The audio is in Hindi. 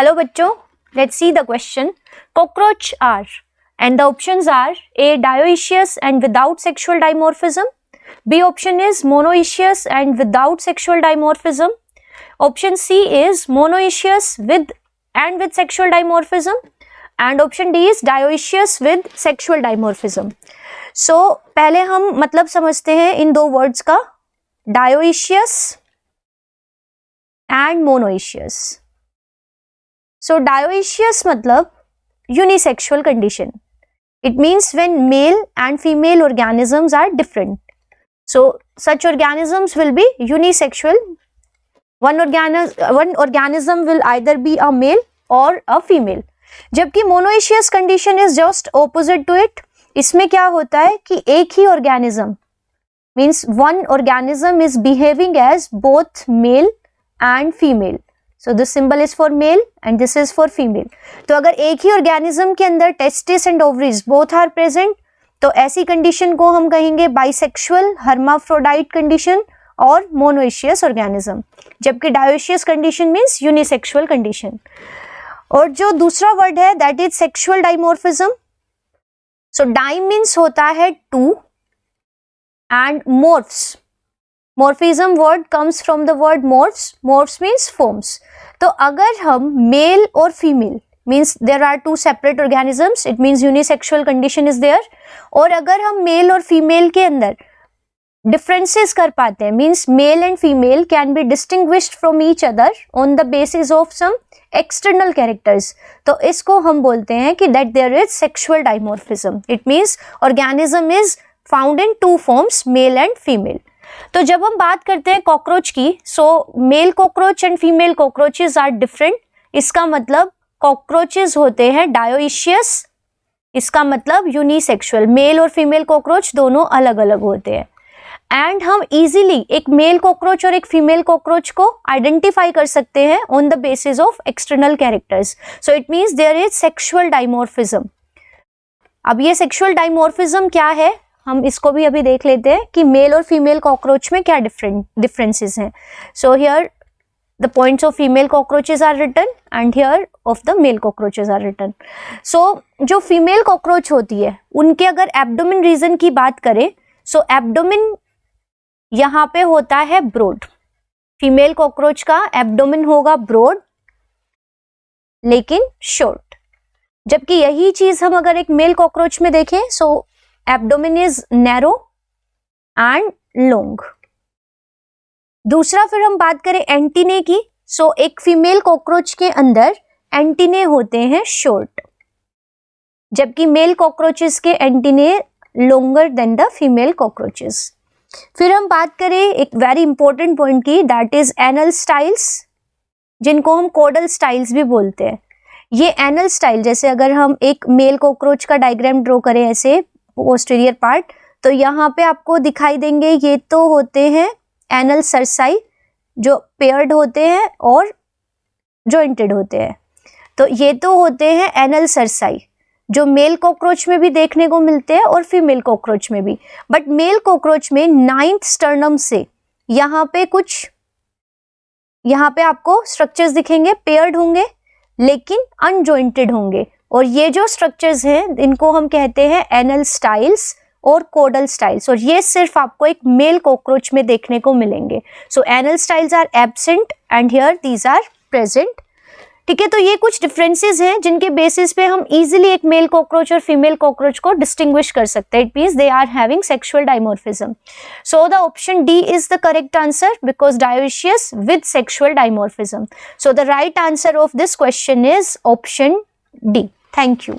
हेलो बच्चों, let's see the question. Cockroach are and the options are A. dioecious and without sexual dimorphism. B option is monoecious and without sexual dimorphism. Option C is monoecious with sexual dimorphism, and option D is dioecious with sexual dimorphism. So पहले हम मतलब समझते हैं इन दो वर्ड्स का, dioecious and monoecious. So dioecious मतलब unisexual condition. It means when male and female organisms are different. So such organisms will be unisexual. One organism will either be a male or a female. जबकि monoecious condition is just opposite to it. इसमें क्या होता है कि एक ही organism means one organism is behaving as both male and female. So this symbol is for male and this is for female. तो अगर एक ही organism के अंदर testis and ovaries both are present, तो ऐसी condition को हम कहेंगे bisexual hermaphrodite condition और monoecious organism. जबकि dioecious condition means unisexual condition. और जो दूसरा word है that is sexual dimorphism. So di means होता है two and morphs. Morphism word comes from the word morphs. Morphs means forms. तो अगर हम male और female means there are two separate organisms, it means unisexual condition is there. और अगर हम male और female के अंदर differences कर पाते हैं means male and female can be distinguished from each other on the basis of some external characters. तो इसको हम बोलते हैं कि that there is sexual dimorphism. It means organism is found in two forms, male and female. तो जब हम बात करते हैं कॉकरोच की, so male cockroach and female cockroaches are different. इसका मतलब कॉकरोचेस होते हैं डायोइशियस, इसका मतलब यूनिसेक्सुअल. मेल और फीमेल कॉकरोच दोनों अलग अलग होते हैं. एंड हम इजीली एक मेल कॉकरोच और एक फीमेल कॉकरोच को आइडेंटिफाई कर सकते हैं on the basis of external characters. So it means there is sexual dimorphism. अब ये सेक्सुअल डाइमॉर्फिज्म क्या है, हम इसको भी अभी देख लेते हैं कि मेल और फीमेल कॉकरोच में क्या डिफरेंसेस हैं. So here the points of female cockroaches are written and here of the male cockroaches are written. So जो फीमेल कॉकरोच होती है उनके अगर एब्डोमेन रीजन की बात करें, सो एब्डोमेन यहाँ पे होता है ब्रॉड. फीमेल कॉकरोच का एब्डोमेन होगा ब्रॉड लेकिन शॉर्ट. जबकि यही चीज हम अगर एक मेल कॉकरोच में देखें, so abdomen is narrow and long. दूसरा फिर हम बात करें एंटीने की, सो एक फीमेल कॉकरोच के अंदर एंटीने होते हैं शॉर्ट, जबकि मेल कॉकरोचेस के antennae longer than the female cockroaches. फिर हम बात करें एक वेरी इंपॉर्टेंट पॉइंट की, दैट इज एनल स्टाइल्स, जिनको हम कोडल स्टाइल्स भी बोलते हैं. ये एनल स्टाइल, जैसे अगर हम एक मेल कॉकरोच का डायग्राम ड्रॉ करें ऐसे पोस्टीरियर पार्ट, तो यहाँ पे आपको दिखाई देंगे ये तो होते हैं एनल सर्साई जो पेयर्ड होते हैं और जॉइंटेड होते हैं. तो ये तो होते हैं एनल सर्साई जो मेल कॉकरोच में भी देखने को मिलते हैं और फीमेल कॉकरोच में भी. बट मेल कॉकरोच में 9th स्टर्नम से यहाँ पे आपको स्ट्रक्चर्स दिखेंगे, पेयर्ड होंगे लेकिन अनजॉइंटेड होंगे. और ये जो स्ट्रक्चर्स हैं इनको हम कहते हैं एनल स्टाइल्स और कोडल स्टाइल्स, और ये सिर्फ आपको एक मेल कॉकरोच में देखने को मिलेंगे. So anal styles are absent and here these are present. ठीक है, तो ये कुछ डिफरेंसेस हैं जिनके बेसिस पे हम इजीली एक मेल कॉकरोच और फीमेल कॉकरोच को डिस्टिंग्विश कर सकते हैं. It means they are having sexual dimorphism. So the option D is the correct answer because dioecious with sexual dimorphism. So the right answer of this question is option D. Thank you.